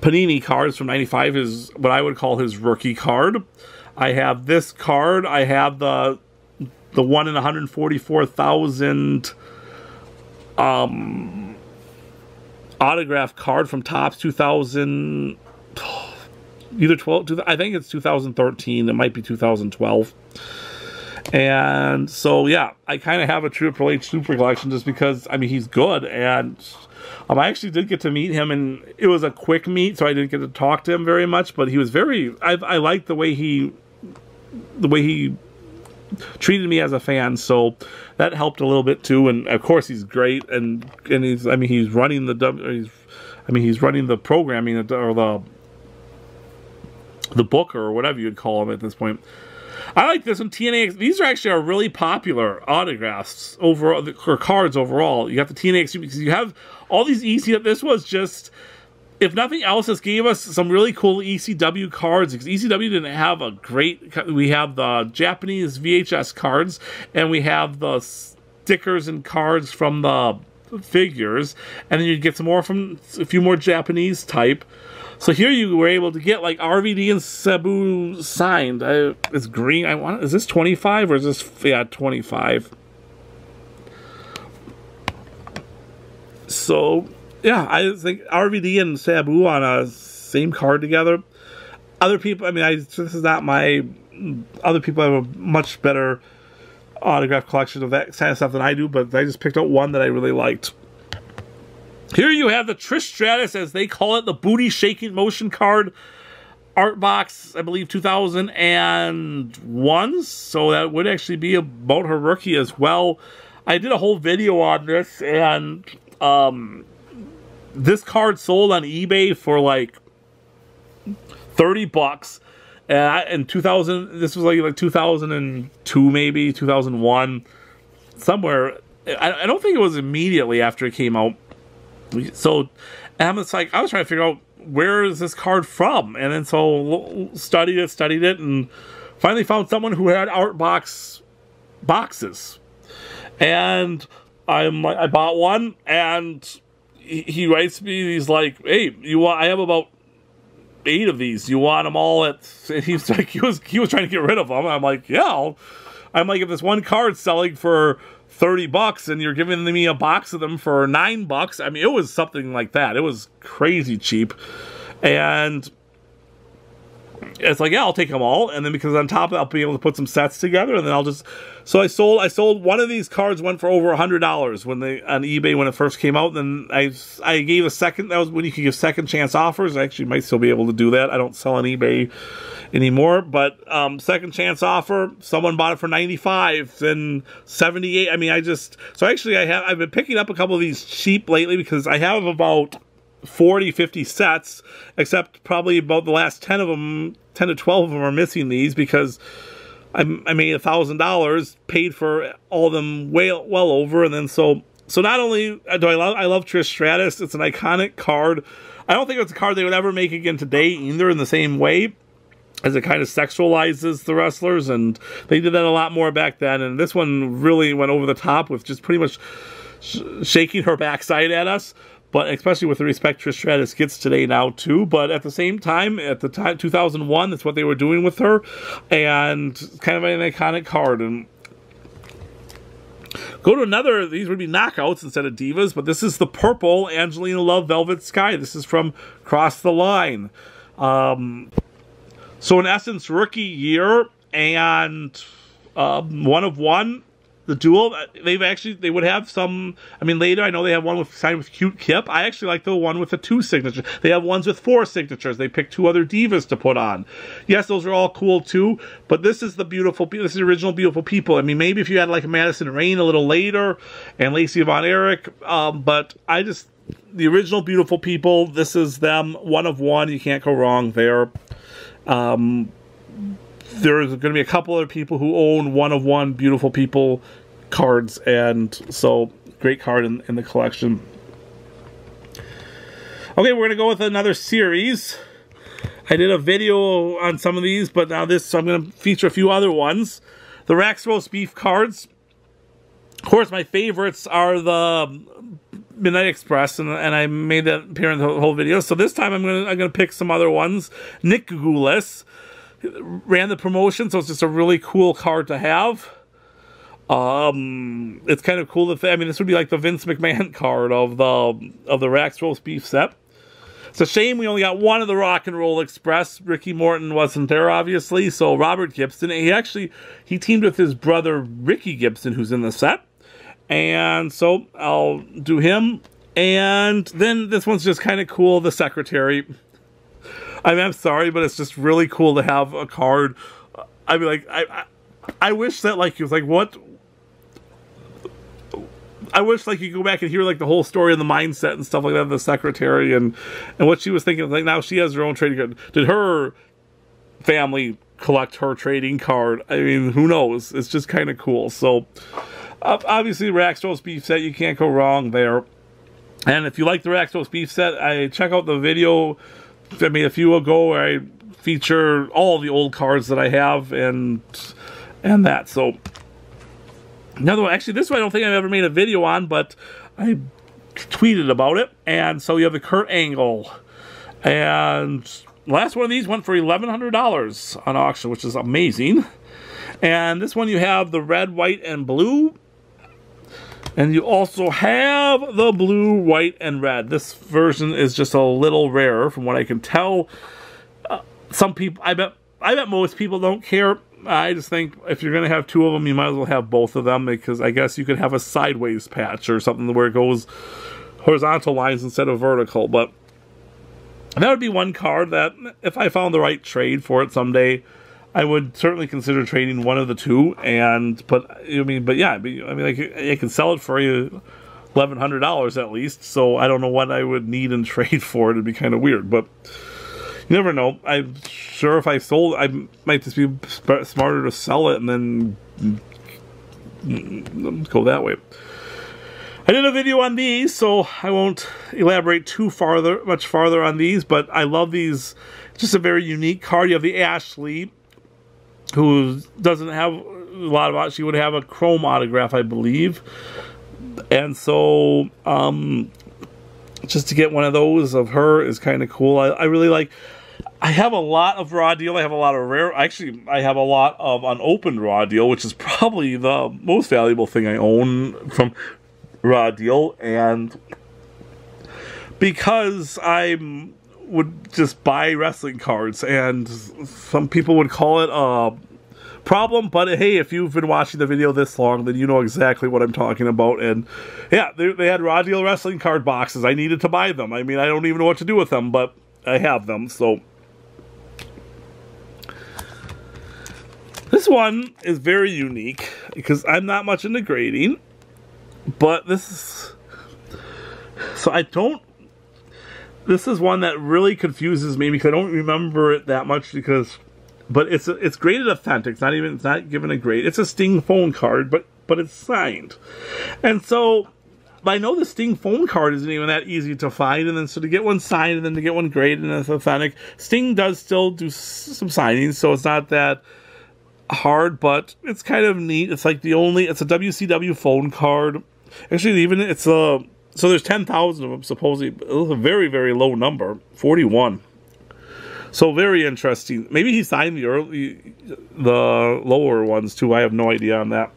Panini cards from 95, what I would call his rookie card. I have this card. I have the 1 in 144,000 autograph card from Topps 2000, either 12, I think it's 2013. It might be 2012. And so, yeah, I kind of have a Triple H super collection just because, I mean, he's good. And I actually did get to meet him, and it was a quick meet, so I didn't get to talk to him very much. But he was I liked the way he treated me as a fan, so that helped a little bit too. And of course, he's great, and he's running he's running the programming or the book or whatever you'd call him at this point. I like this one, TNA. These are actually really popular autographs or cards overall. You got the TNA because you have all these easy. This was just if nothing else, this gave us some really cool ECW cards, because ECW didn't have a great... We have the Japanese VHS cards, and we have the stickers and cards from the figures, and then you get some more from a few more Japanese type. So here you were able to get like RVD and Sabu signed. It's green. Is this 25 or is this 25? So yeah, I think RVD and Sabu on a same card together. Other people, I mean, this is not my. Other people have a much better autograph collection of that kind of stuff than I do, but I just picked out one that I really liked. Here you have the Trish Stratus, as they call it, the booty shaking motion card art box, I believe 2001. So that would actually be about her rookie as well. I did a whole video on this, and this card sold on eBay for like $30. In 2000, this was like 2002, maybe 2001, somewhere. I don't think it was immediately after it came out. So, and it's like, I was trying to figure out, where is this card from? And then so studied it, and finally found someone who had art boxes. And I bought one, and he writes me, he's like, hey, I have about 8 of these. You want them all at... He's like, he was trying to get rid of them. I'm like, yeah. I'm like, if this one card's selling for $30 and you're giving me a box of them for $9, I mean, it was something like that. It was crazy cheap. And it's like, yeah, I'll take them all. And then because on top of it, I'll be able to put some sets together, and then I'll just... So I sold one of these cards, went for over $100 on eBay when it first came out. And then I gave a second. That was when you could give second chance offers. I actually might still be able to do that. I don't sell on eBay anymore, but second chance offer, someone bought it for $95, then $78. I mean, I've been picking up a couple of these cheap lately, because I have about 40, 50 sets, except probably about the last 10 to 12 of them are missing these, because I made $1,000, paid for all of them well over, and then so not only do I love Trish Stratus, it's an iconic card. I don't think it's a card they would ever make again today either, in the same way, as it kind of sexualizes the wrestlers, and they did that a lot more back then, and this one really went over the top with just pretty much shaking her backside at us. But especially with the respect Trish Stratus gets today now too. But at the same time, at the time 2001, that's what they were doing with her, and kind of an iconic card. And go to another. These would be knockouts instead of divas, but this is the purple Angelina Love Velvet Sky. This is from Cross the Line. So in essence, rookie year, and 1 of 1. The dual, they would have some, I mean, later I know they have one signed with Cute Kip. I actually like the one with the 2 signatures. They have ones with 4 signatures. They picked 2 other divas to put on. Yes, those are all cool too, but this is the original Beautiful People. I mean, maybe if you had like a Madison Rayne a little later, and Lacey Von Erich, but the original Beautiful People, this is them, 1 of 1. You can't go wrong there. There's going to be a couple other people who own 1 of 1 Beautiful People cards, and so great card in the collection. Okay, we're going to go with another series. I did a video on some of these, but now so I'm going to feature a few other ones. The Rax Roast Beef cards. Of course, my favorites are the Midnight Express, and I made that appear in the whole video. So this time I'm gonna pick some other ones. Nick Gulas ran the promotion, so it's just a really cool card to have. It's kind of cool I mean, this would be like the Vince McMahon card of the Rax Roast Beef set. It's a shame we only got one of the Rock and Roll Express. Ricky Morton wasn't there, obviously, so Robert Gibson. He teamed with his brother Ricky Gibson, who's in the set. And so I'll do him. And then this one's just kind of cool, the Secretary. I mean, I'm sorry, but it's just really cool to have a card. I mean, like, I wish that, like, he was like, what? I wish, like, you go back and hear, like, the whole story and the mindset and stuff like that of the Secretary and what she was thinking. Like, now she has her own trading card. Did her family collect her trading card? I mean, who knows? It's just kind of cool. So, obviously, Rax Roast Beef set, you can't go wrong there. And if you like the Rax Roast Beef set, I check out the video I made a few ago where I feature all the old cards that I have and that. So another one, actually this one I don't think I've ever made a video on, but I tweeted about it. And so you have the Kurt Angle, and the last one of these went for $1,100 on auction, which is amazing. And this one you have the red, white, and blue. And you also have the blue, white, and red. This version is just a little rarer from what I can tell. Some people, I bet most people don't care. I just think if you're going to have two of them, you might as well have both of them, because I guess you could have a sideways patch or something where it goes horizontal lines instead of vertical. But that would be one card that, if I found the right trade for it someday, I would certainly consider trading one of the two. But yeah, I can sell it for you $1,100 at least. So I don't know what I would need in trade for it. It'd be kind of weird, but you never know. I'm sure if I sold, I might just be smarter to sell it and then go that way. I did a video on these, so I won't elaborate much farther on these, but I love these. Just a very unique card. You have the Ashley, who doesn't have a lot of, she would have a chrome autograph, I believe. And so, just to get one of those of her is kind of cool. I really like, I have a lot of Raw Deal. I have a lot of rare, actually, I have a lot of unopened Raw Deal, which is probably the most valuable thing I own from Raw Deal. And because I would just buy wrestling cards, and some people would call it a problem, but hey, if you've been watching the video this long, then you know exactly what I'm talking about. And yeah, they had Raw Deal wrestling card boxes. I needed to buy them. I mean, I don't even know what to do with them, but I have them. So this one is very unique because I'm not much into grading, but this is, so I don't, this is one that really confuses me because I don't remember it that much, but it's graded authentic. It's not given a grade. It's a Sting phone card, but it's signed. And so I know the Sting phone card isn't even that easy to find, and then so to get one signed and then to get one graded and it's authentic. Sting does still do some signings, so it's not that hard, but it's kind of neat. It's like it's a WCW phone card. Actually, even so there's 10,000 of them, supposedly. It was a very, very low number, 41. So very interesting. Maybe he signed the lower ones too. I have no idea on that.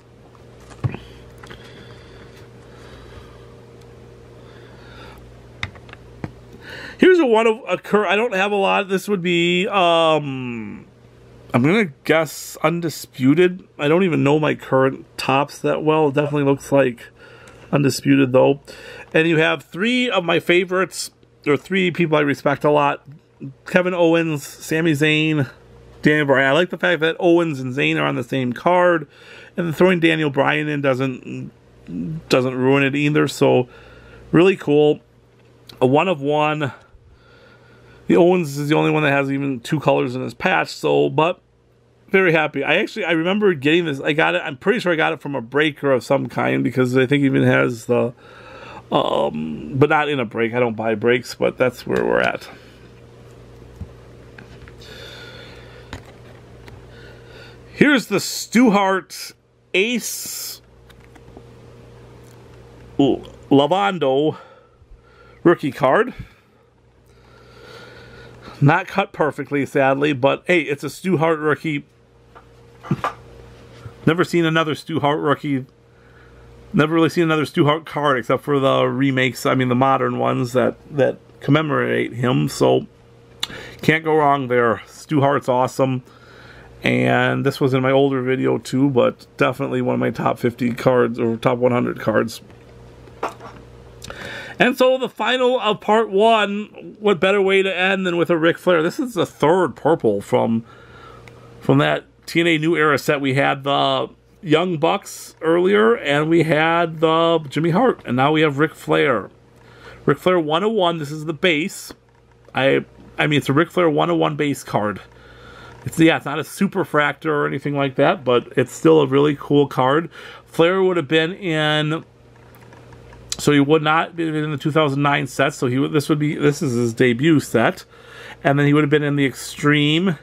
Here's a card. I don't have a lot. This would be I'm gonna guess Undisputed. I don't even know my current tops that well. It definitely looks like Undisputed though. And you have three of my favorites, or three people I respect a lot: Kevin Owens, Sami Zayn, Daniel Bryan. I like the fact that Owens and Zayn are on the same card, and throwing Daniel Bryan in doesn't ruin it either. So really cool. A 1 of 1. The Owens is the only one that has even 2 colors in his patch. So, but very happy. I remember getting this. I got it. I'm pretty sure I got it from a breaker of some kind, because I think it even has the but not in a break. I don't buy breaks, but that's where we're at. Here's the Stu Hart Ace Lavando rookie card. Not cut perfectly, sadly, but hey, it's a Stu Hart rookie. Never seen another Stu Hart rookie. Never really seen another Stu Hart card except for the remakes, I mean the modern ones that commemorate him. So can't go wrong there. Stu Hart's awesome. And this was in my older video too, but definitely one of my top 50 cards, or top 100 cards. And so the final of part 1, what better way to end than with a Ric Flair. This is the third purple from that TNA New Era set. We had the Young Bucks earlier, and we had the Jimmy Hart, and now we have Ric Flair. Ric Flair 101, this is the base. I mean, it's a Ric Flair 101 base card. It's not a super fractor or anything like that, but it's still a really cool card. Flair would have been in So he would not be in the 2009 set. So this is his debut set, and then he would have been in the Extreme.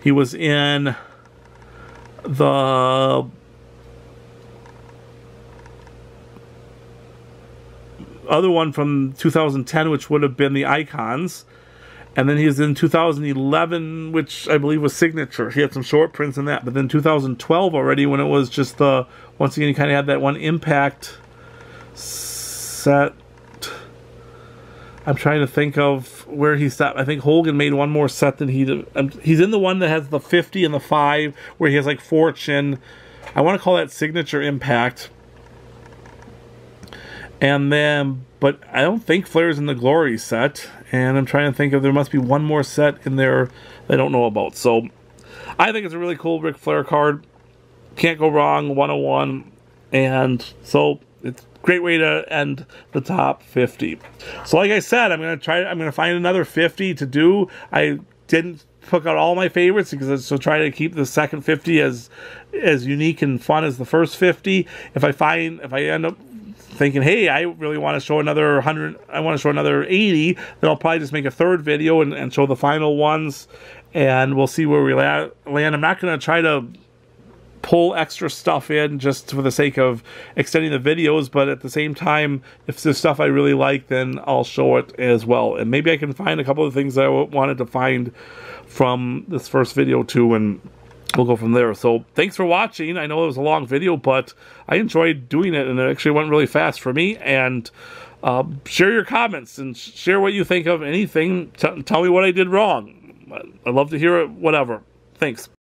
He was in the other one from 2010, which would have been the Icons. And then he was in 2011, which I believe was Signature. He had some short prints in that. But then 2012 already, when it was just the... Once again, he kind of had that one Impact set. I'm trying to think of where he stopped. I think Hogan made one more set than he did. He's in the one that has the 50 and the 5, where he has like Fortune. I want to call that Signature Impact. And then... But I don't think Flair's in the Glory set. And I'm trying to think of, there must be one more set in there I don't know about. So I think it's a really cool Ric Flair card. Can't go wrong, 101. And so it's a great way to end the top 50. So like I said, I'm going to find another 50 to do. I didn't pick out all my favorites because I try to keep the second 50 as unique and fun as the first 50. If I end up thinking, hey, I really want to show another 100, I want to show another 80, then I'll probably just make a third video and show the final ones, and we'll see where we land. I'm not going to try to pull extra stuff in just for the sake of extending the videos, but at the same time, if there's stuff I really like, then I'll show it as well. And maybe I can find a couple of things that I wanted to find from this first video too, and we'll go from there. So thanks for watching. I know it was a long video, but I enjoyed doing it, and it actually went really fast for me. And share your comments and share what you think of anything. Tell me what I did wrong. I'd love to hear it, whatever. Thanks.